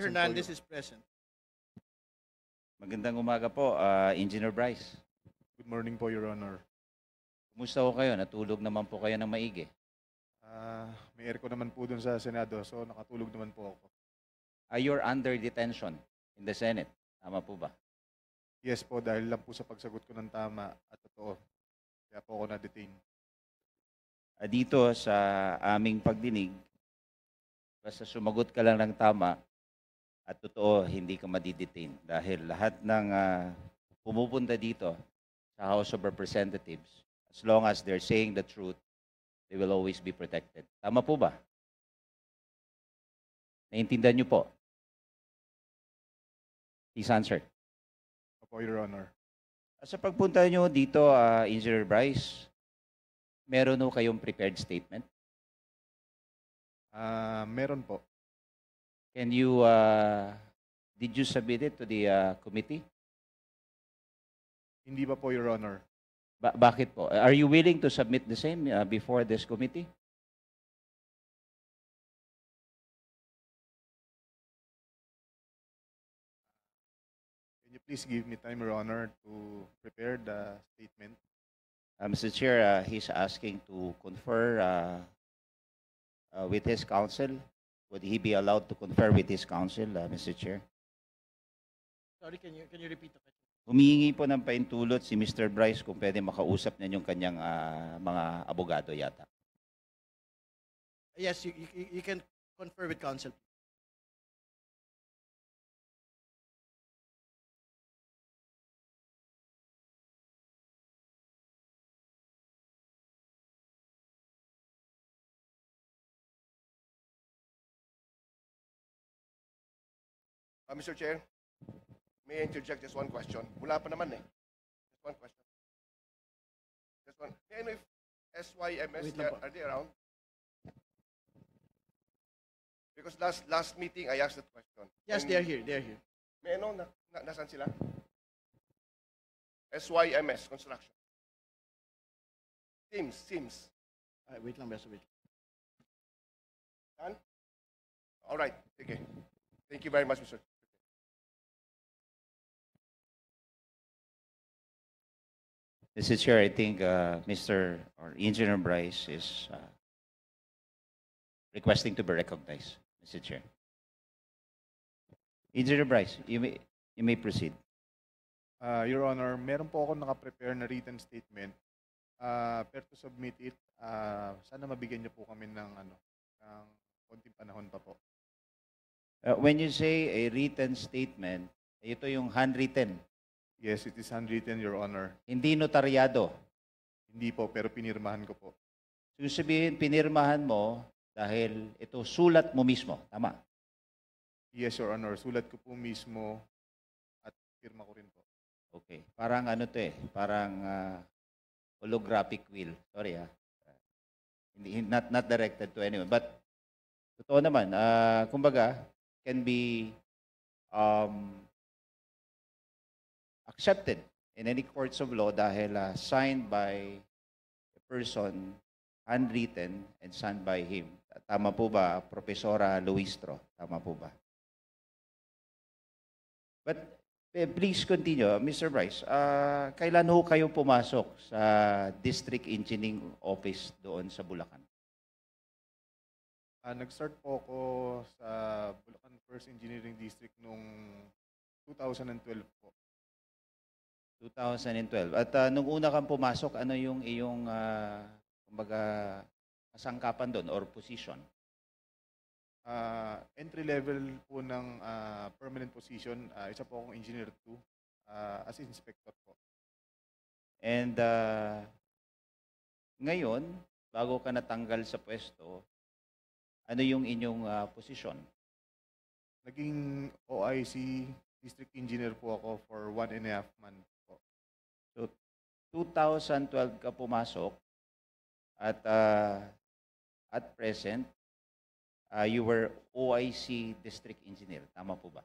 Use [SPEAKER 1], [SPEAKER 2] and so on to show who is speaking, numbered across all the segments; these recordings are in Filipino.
[SPEAKER 1] Hernandez is present.
[SPEAKER 2] Magandang umaga po, Engineer Bryce.
[SPEAKER 3] Good morning po, Your Honor.
[SPEAKER 2] Kumusta po kayo? Natulog naman po kayo ng maigi.
[SPEAKER 3] May aircon naman po dun sa Senado, so nakatulog naman po ako.
[SPEAKER 2] You're under detention in the Senate. Tama po ba?
[SPEAKER 3] Yes po, dahil lang po sa pagsagot ko ng tama at totoo. Kaya po ako na-detain.
[SPEAKER 2] Dito sa aming pagdinig, basta sumagot ka lang ng tama at totoo, hindi ka madidetain. Dahil lahat ng pumupunta dito sa House of Representatives, as long as they're saying the truth, they will always be protected. Tama po ba? Naintindihan niyo po? Please answer.
[SPEAKER 3] Opo, Your Honor.
[SPEAKER 2] Sa pagpunta niyo dito, Engineer Bryce, meron ho kayong prepared statement?
[SPEAKER 3] Meron po.
[SPEAKER 2] Can you, did you submit it to the committee?
[SPEAKER 3] Hindi ba po, Your Honor?
[SPEAKER 2] Bakit po? Are you willing to submit the same before this committee?
[SPEAKER 3] Can you please give me time, Your Honor, to prepare the statement?
[SPEAKER 2] Mr. Chair, he's asking to confer with his counsel. Would he be allowed to confer with his counsel, Mr. Chair?
[SPEAKER 1] Sorry, can you repeat the question?
[SPEAKER 2] Humihingi po ng paintulot si Mr. Bryce kung pwede makausap niya yung kanyang mga abogado yata.
[SPEAKER 1] Yes, you can confer with counsel.
[SPEAKER 4] Mr. Chair, may I interject just one question? Wala pa naman eh. Just one question. Just one. May I know if SYMS,
[SPEAKER 1] Wait lang po.
[SPEAKER 4] are they around? Because last meeting, I asked that question.
[SPEAKER 1] Yes,
[SPEAKER 4] And
[SPEAKER 1] they are here. They are here.
[SPEAKER 4] May I know, nasan sila? SYMS, construction. Sims.
[SPEAKER 1] Wait lang, Beso, wait.
[SPEAKER 4] Done? All right. Okay. Thank you very much, Mr.
[SPEAKER 2] Mr. Chair, I think Mr. or Engineer Bryce is requesting to be recognized, Mr. Chair. Engineer Bryce, you may proceed.
[SPEAKER 3] Your Honor, meron po ako nakaprepare na written statement. Pero to submit it, sana mabigyan niyo po kami ng konting panahon pa po.
[SPEAKER 2] When you say a written statement, ito yung handwritten,
[SPEAKER 3] Yes, it is handwritten, Your Honor.
[SPEAKER 2] hindi notaryado.
[SPEAKER 3] Hindi po, pero pinirmahan ko po.
[SPEAKER 2] So, sabihin, pinirmahan mo dahil ito sulat mo mismo. Tama?
[SPEAKER 3] Yes, Your Honor. Sulat ko po mismo at pirma ko rin po.
[SPEAKER 2] Okay. Parang ano to eh, parang holographic will. Sorry not directed to anyone. But, totoo naman, kumbaga, can be accepted in any courts of law dahil signed by a person, handwritten, and signed by him. Tama po ba, Profesora Luistro? Tama po ba? But please continue, Mr. Bryce. Kailan ho kayo pumasok sa District Engineering Office doon sa Bulacan?
[SPEAKER 3] Nag-start po ako sa Bulacan First Engineering District noong 2012 po.
[SPEAKER 2] 2012. At nung una kang pumasok, ano yung iyong kumbaga kasangkapan doon or position?
[SPEAKER 3] Entry level po ng permanent position, isa po akong engineer 2 as inspector po.
[SPEAKER 2] And ngayon, bago ka natanggal sa pwesto, ano yung inyong posisyon?
[SPEAKER 3] Naging OIC district engineer po ako for 1.5 months po.
[SPEAKER 2] So, 2012 ka pumasok at at present, you were OIC district engineer. Tama po ba?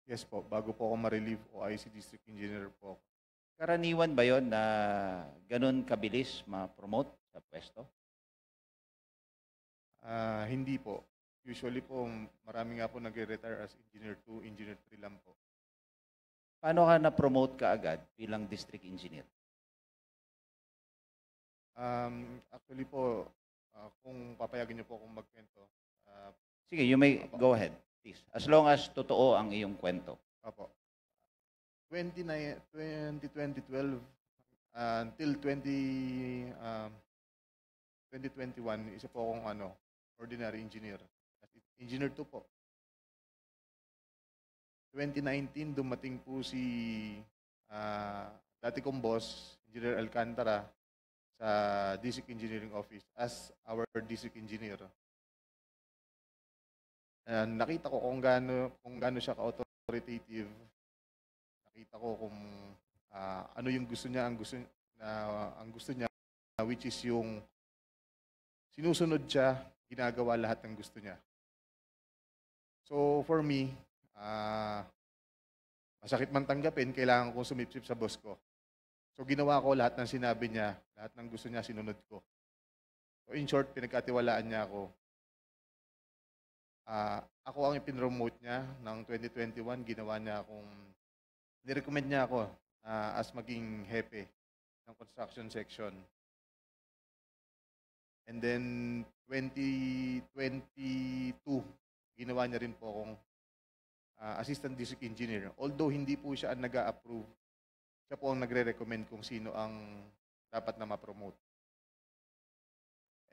[SPEAKER 3] Yes po, bago po ako ma-relieve OIC district engineer po ako.
[SPEAKER 2] Karaniwan ba yon na ganun kabilis ma-promote sa pwesto?
[SPEAKER 3] Hindi po. Usually po, marami nga po nagre-retire as Engineer 2, Engineer 3 lang po.
[SPEAKER 2] Paano ka na-promote ka agad bilang district engineer?
[SPEAKER 3] Actually po, kung papayagan niyo po akong magkwento,
[SPEAKER 2] Sige, you may go ahead, please. As long as totoo ang iyong kwento.
[SPEAKER 3] Opo. 2012 until 2021, isa po akong ordinary engineer. Engineer 2 po. 2019, dumating po si dati kong boss, Engineer Alcantara, sa District Engineering Office as our district engineer. Nakita ko kung gaano siya ka-authoritative. Nakita ko kung ano yung gusto niya, ang gusto niya, which is yung sinusunod siya, ginagawa lahat ng gusto niya. So for me, masakit man tanggapin, kailangan kong sumipsip sa boss ko. So ginawa ko lahat ng sinabi niya, lahat ng gusto niya, sinunod ko. So in short, pinagkatiwalaan niya ako. Ako ang ipinromote niya ng 2021, ginawa niya akong, nirecommend niya ako as maging hepe ng construction section. And then 2022, ginawa niya rin po akong assistant district engineer. Although hindi po siya ang nag-a-approve, siya po ang nagre-recommend kung sino ang dapat na ma-promote.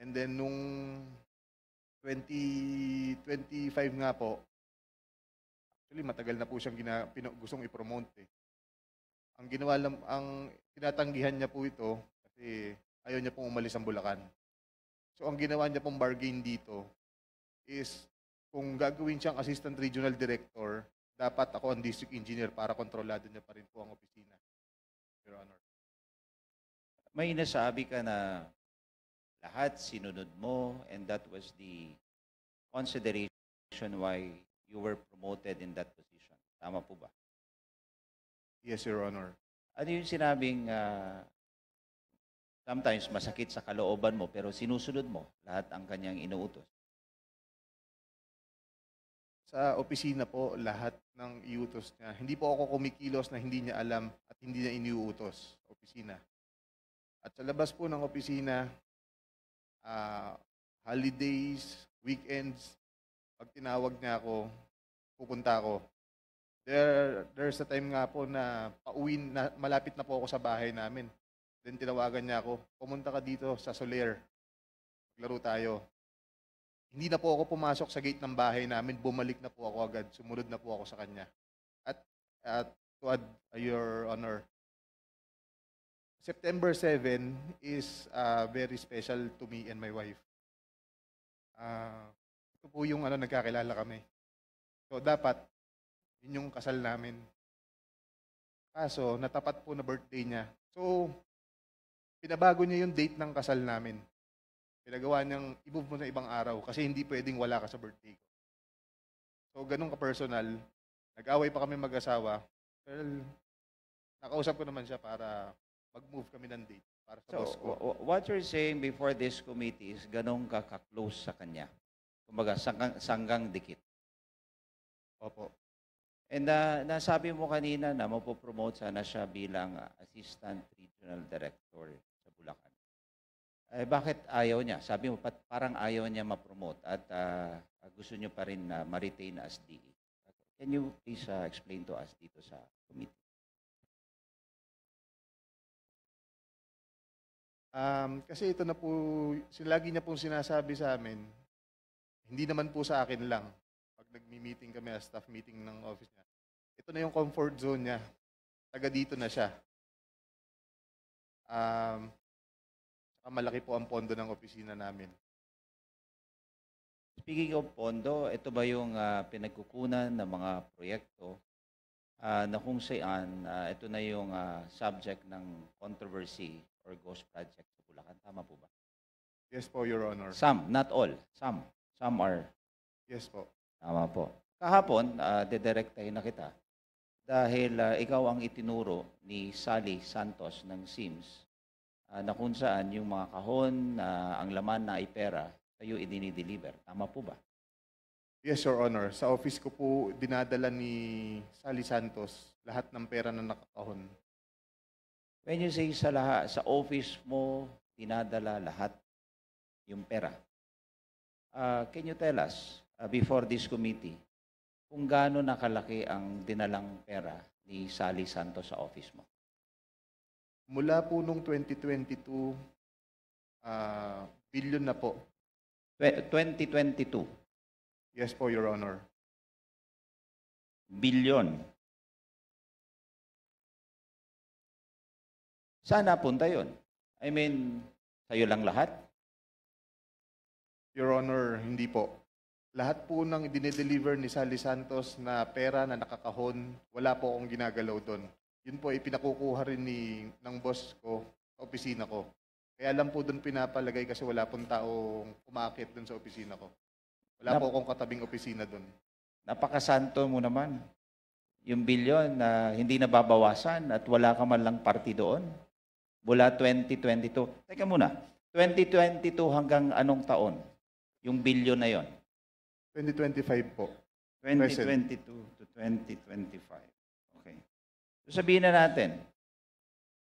[SPEAKER 3] And then nung 2025 nga po, actually matagal na po siyang gustong i-promote eh. Ang tinatanggihan niya po ito kasi ayaw niya pong umalis ang Bulacan. So ang ginawa niya pong bargain dito is kung gagawin siyang assistant regional director, dapat ako ang district engineer para kontrolado niya pa rin po ang opisina. Your Honor.
[SPEAKER 2] May nasabi ka na lahat sinunod mo and that was the consideration why you were promoted in that position. Tama po ba?
[SPEAKER 3] Yes, Your Honor.
[SPEAKER 2] Ano yung sinabing sometimes masakit sa kalooban mo pero sinusunod mo lahat ang kanyang inuutos?
[SPEAKER 3] Sa opisina po, lahat ng iutos niya. Hindi po ako kumikilos na hindi niya alam at hindi niya iniuutos sa opisina. At sa labas po ng opisina, holidays, weekends, pag tinawag niya ako, pupunta ako. There's a time nga po na malapit na po ako sa bahay namin. Then tinawagan niya ako, pumunta ka dito sa Soler. Maglaro tayo. Hindi na po ako pumasok sa gate ng bahay namin, bumalik na po ako agad, sumunod na po ako sa kanya. At to add, Your Honor, September 7 is very special to me and my wife. Ito po yung nagkakilala kami. So dapat, yun yung kasal namin. Kaso, natapat po na birthday niya. So, pinabago niya yung date ng kasal namin. Pinagawa niyang i-move mo na ibang araw kasi hindi pwedeng wala ka sa birthday ko. So, ganun ka-personal. Nag-away pa kami mag-asawa. Well, nakausap ko naman siya para mag-move kami ng date para sa boss ko.
[SPEAKER 2] What you're saying before this committee is ganun ka ka-close sa kanya. Kumbaga, sanggang dikit.
[SPEAKER 3] Opo.
[SPEAKER 2] And nasabi mo kanina na mapopromote sana siya bilang Assistant Regional Director sa Bulacan. Eh, bakit ayaw niya? Sabi mo, parang ayaw niya ma-promote at gusto niyo pa rin ma-retain as DE. Can you please explain to us dito sa committee?
[SPEAKER 3] Kasi ito na po, lagi niya pong sinasabi sa amin, hindi naman po sa akin lang. Pag nagmi-meeting kami, staff meeting ng office niya, ito na yung comfort zone niya. Taga dito na siya. Malaki po ang pondo ng opisina namin.
[SPEAKER 2] Speaking of pondo, ito ba yung pinagkukunan ng mga proyekto na kung saan ito na yung subject ng controversy or ghost project sa Bulacan? Tama po ba?
[SPEAKER 3] Yes po, Your Honor.
[SPEAKER 2] Some, not all. Some are.
[SPEAKER 3] Yes po.
[SPEAKER 2] Tama po. Kahapon, dedirektahin na kita dahil ikaw ang itinuro ni Sally Santos ng SIMS na kung saan yung mga kahon, ang laman na ay pera, kayo i-deliver. Tama po ba?
[SPEAKER 3] Yes, Your Honor. Sa office ko po dinadala ni Sally Santos lahat ng pera na nakakahon.
[SPEAKER 2] When you say sa office mo, dinadala lahat yung pera. Can you tell us, before this committee, kung gaano nakalaki ang dinalang pera ni Sally Santos sa office mo?
[SPEAKER 3] Mula po nung 2022, billion na po.
[SPEAKER 2] 2022,
[SPEAKER 3] Yes po, Your Honor.
[SPEAKER 2] bilyon. Saan napunta yun? I mean, sa'yo lang lahat?
[SPEAKER 3] Your Honor, hindi po. Lahat po ng dinedeliver ni Sally Santos na pera na nakakahon, wala po akong ginagalaw doon. Yun po ay pinakukuha rin ng boss ko sa opisina ko. Kaya lang po doon pinapalagay kasi wala pong taong umakit doon sa opisina ko. Wala po akong katabing opisina doon.
[SPEAKER 2] Napakasanto mo naman. Yung bilyon na hindi nababawasan at wala ka man lang party doon. Mula 2022. Teka muna, 2022 hanggang anong taon? Yung bilyon na yon?
[SPEAKER 3] 2025 po.
[SPEAKER 2] 2022 to 2025. Okay. So sabihin na natin,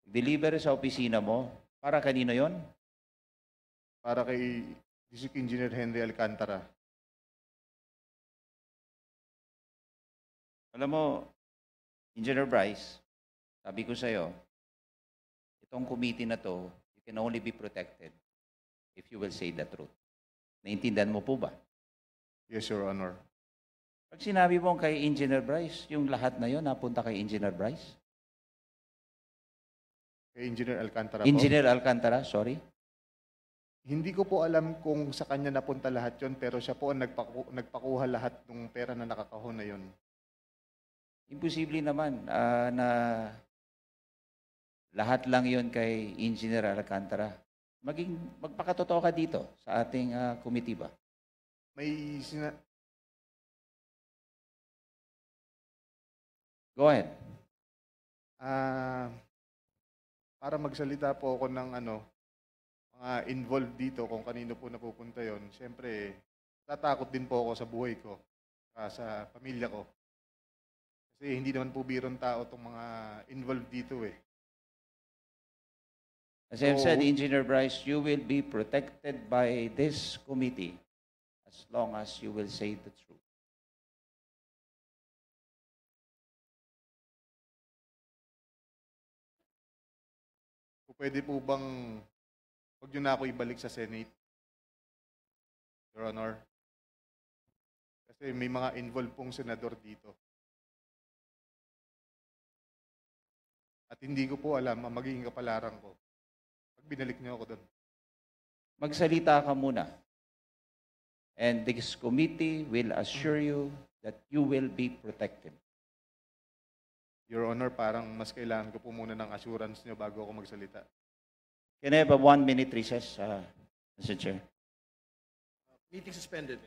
[SPEAKER 2] deliver sa opisina mo, para kanino yon?
[SPEAKER 3] Para kay District Engineer Henry Alcantara.
[SPEAKER 2] Alam mo, Engineer Bryce, sabi ko sa'yo, itong committee na to, you can only be protected if you will say the truth. Naintindihan mo po ba?
[SPEAKER 3] Yes, Your Honor.
[SPEAKER 2] Pag sinabi mo kay Engineer Bryce, yung lahat na yon napunta kay Engineer Bryce?
[SPEAKER 3] Kay Engineer Alcantara po.
[SPEAKER 2] Engineer Alcantara, sorry.
[SPEAKER 3] Hindi ko po alam kung sa kanya napunta lahat yon, pero siya po ang nagpakuha lahat ng pera na nakakahon na yon.
[SPEAKER 2] Imposible naman na lahat lang yon kay Engineer Alcantara. Magpakatotoo ka dito sa ating committee ba?
[SPEAKER 3] May
[SPEAKER 2] Go ahead.
[SPEAKER 3] para magsalita po ako ng mga involved dito kung kanino po napupunta yon. Siyempre, tatakot din po ako sa buhay ko, sa pamilya ko. Kasi hindi naman po birong tao itong mga involved dito eh.
[SPEAKER 2] As I've said,
[SPEAKER 3] So-
[SPEAKER 2] Engineer Bryce, you will be protected by this committee as long as you will say the truth.
[SPEAKER 3] Pwede po bang huwag nyo na ako ibalik sa Senate, Your Honor? Kasi may mga involved pong senador dito. At hindi ko po alam ang magiging kapalaran ko pag binalik niyo ako doon.
[SPEAKER 2] Magsalita ka muna. And this committee will assure you that you will be protected.
[SPEAKER 3] Your Honor, parang mas kailangan ko po muna ng assurance niyo bago ako magsalita.
[SPEAKER 2] Can I have a 1-minute recess, Mr. Chair?
[SPEAKER 1] Meeting suspended.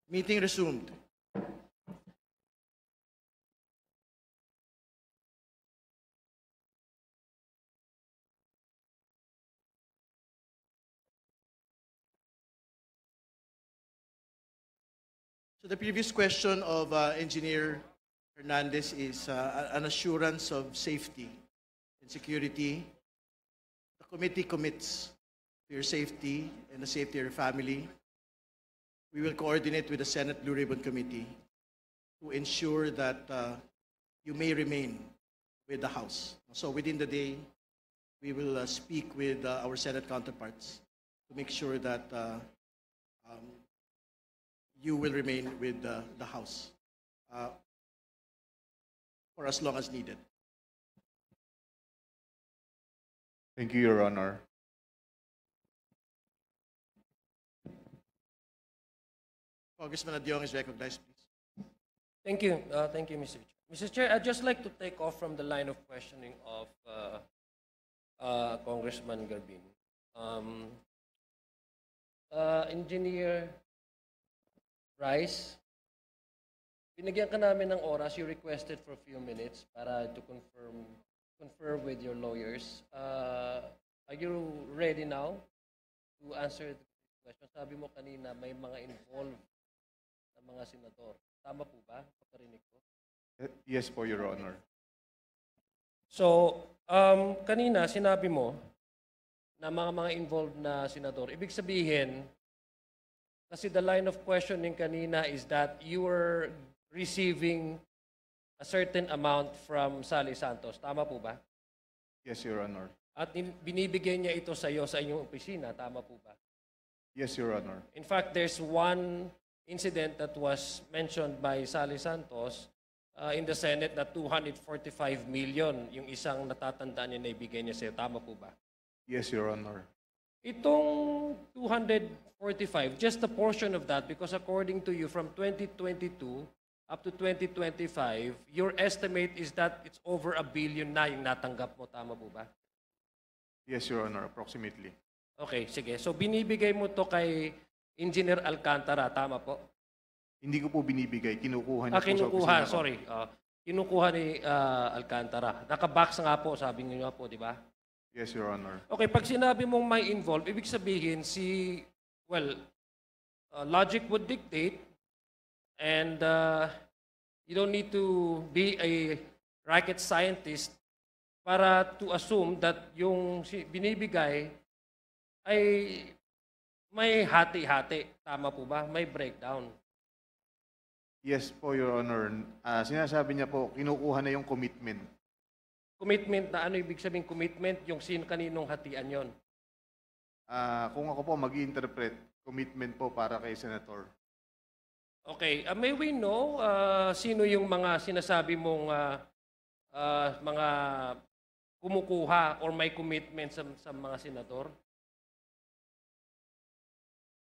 [SPEAKER 1] Meeting resumed. So the previous question of Engineer Hernandez is an assurance of safety and security. The committee commits to your safety and the safety of your family. We will coordinate with the Senate Blue Ribbon Committee to ensure that you may remain with the House. So within the day, we will speak with our Senate counterparts to make sure that you will remain with the House for as long as needed.
[SPEAKER 3] Thank you, Your Honor.
[SPEAKER 1] Congressman Adyong is recognized, please.
[SPEAKER 5] Thank you. Thank you, Mr. Chair. Mr. Chair, I'd just like to take off from the line of questioning of Congressman Garbin. Engineer Bryce, binigyan ka namin ng oras. You requested for a few minutes para to confer with your lawyers. Are you ready now to answer the question? Sabi mo kanina may mga involved na mga senador. Tama po ba? Pagkarinig ko.
[SPEAKER 3] Yes po, Your Honor.
[SPEAKER 5] So, kanina sinabi mo na mga involved na senador. Ibig sabihin, kasi the line of questioning kanina is that you were receiving a certain amount from Sally Santos. Tama po ba?
[SPEAKER 3] Yes, Your Honor.
[SPEAKER 5] At binibigay niya ito sa iyo sa inyong opisina. Tama po ba?
[SPEAKER 3] Yes, Your Honor.
[SPEAKER 5] In fact, there's one incident that was mentioned by Sally Santos in the Senate na 245 million yung isang natatandaan niya na ibigay niya sa iyo. Tama po ba?
[SPEAKER 3] Yes, Your Honor.
[SPEAKER 5] Itong 245, just a portion of that, because according to you, from 2022 up to 2025, your estimate is that it's over 1 billion na yung natanggap mo. Tama po ba?
[SPEAKER 3] Yes, Your Honor, approximately.
[SPEAKER 5] Okay, sige. So binibigay mo to kay Engineer Alcantara. Tama po?
[SPEAKER 3] Hindi ko po binibigay, kinukuha niya po sa
[SPEAKER 5] Kinukuha,
[SPEAKER 3] opisina ko.
[SPEAKER 5] sorry. Kinukuha ni Alcantara. Nakabox nga po, sabi niyo nga po, di ba?
[SPEAKER 3] Yes, Your Honor.
[SPEAKER 5] Okay, pag sinabi mong may involved, ibig sabihin logic would dictate and you don't need to be a rocket scientist para to assume that yung binibigay ay may hati-hati. Tama po ba? May breakdown.
[SPEAKER 3] Yes po, Your Honor. Sinasabi niya po, kinukuha na yung commitment.
[SPEAKER 5] Commitment na ano ibig sabihin commitment? Yung kaninong hatian yon?
[SPEAKER 3] Kung ako po mag-i-interpret, commitment po para kay Senator.
[SPEAKER 5] Okay. May we know sino yung mga sinasabi mong mga kumukuha or may commitment sa mga senador?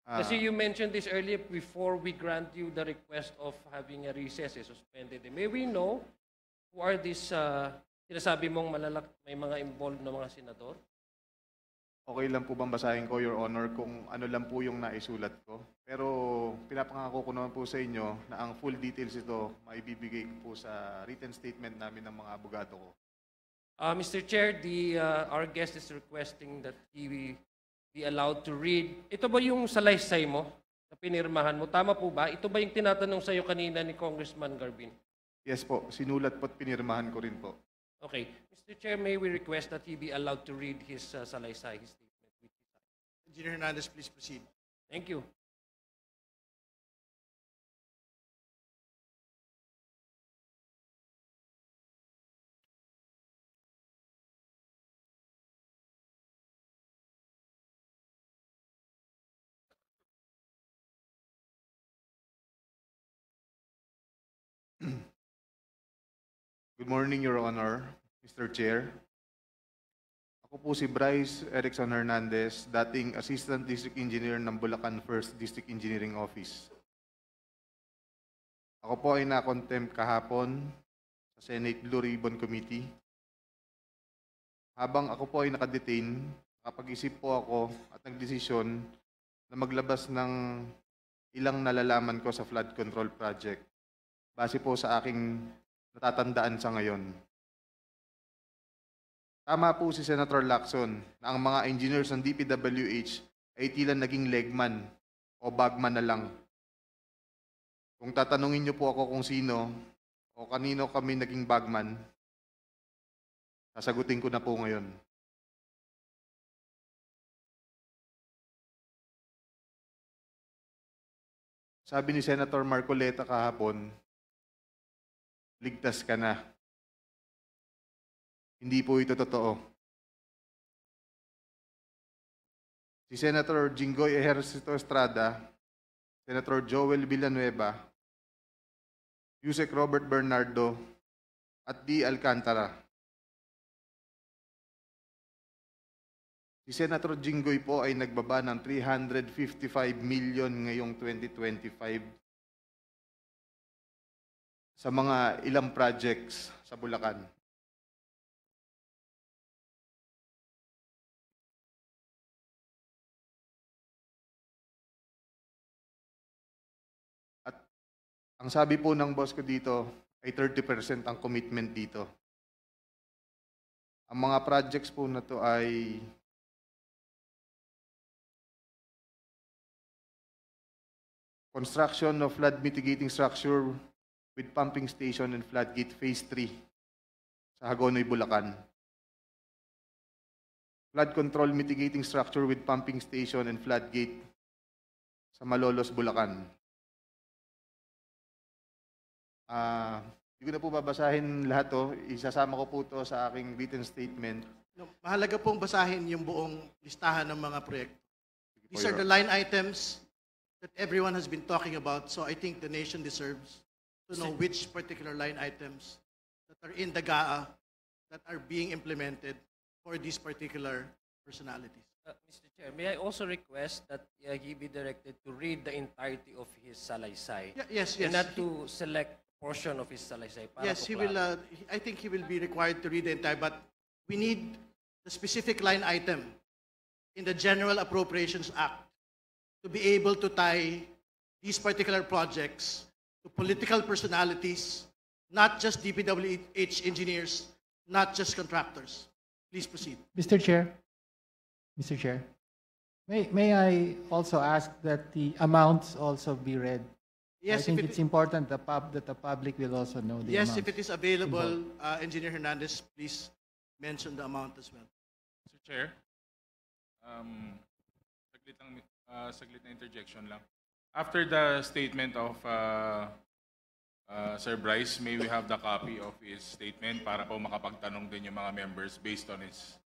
[SPEAKER 5] Kasi you mentioned this earlier before we grant you the request of having a recess, suspended. May we know who are these sinasabi mong may mga involved na mga senador?
[SPEAKER 3] Okay lang po bang basahin ko, Your Honor, kung ano lang po yung naisulat ko? Pero pinapangako ko naman po sa inyo na ang full details ito maibibigay ko po sa written statement namin ng mga abogado ko.
[SPEAKER 5] Mr. Chair, our guest is requesting that he be allowed to read. Ito ba yung salaysay mo na pinirmahan mo? Tama po ba? Ito ba yung tinatanong sa iyo kanina ni Congressman Garbin?
[SPEAKER 3] Yes po, sinulat po at pinirmahan ko rin po.
[SPEAKER 5] Okay. Mr. Chair, may we request that he be allowed to read his salaysay, his statement?
[SPEAKER 1] Engineer Hernandez, please proceed.
[SPEAKER 5] Thank you.
[SPEAKER 3] Good morning, Your Honor, Mr. Chair. Ako po si Bryce Erickson Hernandez, dating Assistant District Engineer ng Bulacan 1st District Engineering Office. Ako po ay na-contempt kahapon sa Senate Blue Ribbon Committee. Habang ako po ay nakadetain, nakapag-isip po ako at nagdesisyon na maglabas ng ilang nalalaman ko sa flood control project base po sa aking natatandaan sa ngayon. Tama po si Senator Lacson na ang mga engineers ng DPWH ay tila naging legman o bagman na lang. Kung tatanungin niyo po ako kung sino o kanino kami naging bagman, sasagutin ko na po ngayon. Sabi ni Senator Marcoleta kahapon, ligtas ka na. Hindi po ito totoo. Si Senator Jinggoy Ejercito Estrada, Senator Joel Villanueva, Yusek Robert Bernardo, at D. Alcantara. Si Senator Jinggoy po ay nagbaba ng 355 million ngayong 2025 sa mga ilang projects sa Bulacan. At ang sabi po ng boss ko dito ay 30% ang commitment dito. Ang mga projects po na to ay construction of flood mitigating structure with pumping station and floodgate phase 3 sa Hagonoy, Bulacan. Flood control mitigating structure with pumping station and floodgate sa Malolos, Bulacan. Hindi ko na po babasahin lahat to. Isasama ko po to sa aking written statement.
[SPEAKER 1] No, mahalaga pong basahin yung buong listahan ng mga proyekto. These are the line items that everyone has been talking about, so I think the nation deserves to know which particular line items that are in the GAA that are being implemented for these particular personalities.
[SPEAKER 5] Mr. Chair, may I also request that he be directed to read the entirety of his salaysay?
[SPEAKER 1] Yes.
[SPEAKER 5] And not to select a portion of his salaysay. Para
[SPEAKER 1] Yes,
[SPEAKER 5] po
[SPEAKER 1] he will.
[SPEAKER 5] klaro.
[SPEAKER 1] I think he will be required to read the entire, but we need the specific line item in the General Appropriations Act to be able to tie these particular projects to political personalities, not just DPWH engineers, not just contractors. Please proceed.
[SPEAKER 6] Mr. Chair, may I also ask that the amounts also be read?
[SPEAKER 1] Yes,
[SPEAKER 6] I think
[SPEAKER 1] if
[SPEAKER 6] it's important that the public will also know the
[SPEAKER 1] yes,
[SPEAKER 6] amounts.
[SPEAKER 1] if it is available, Engineer Hernandez, please mention the amount as well.
[SPEAKER 7] Mr. Chair, saglit na interjection lang. After the statement of Sir Bryce, may we have the copy of his statement para po makapagtanong din yung mga members based on his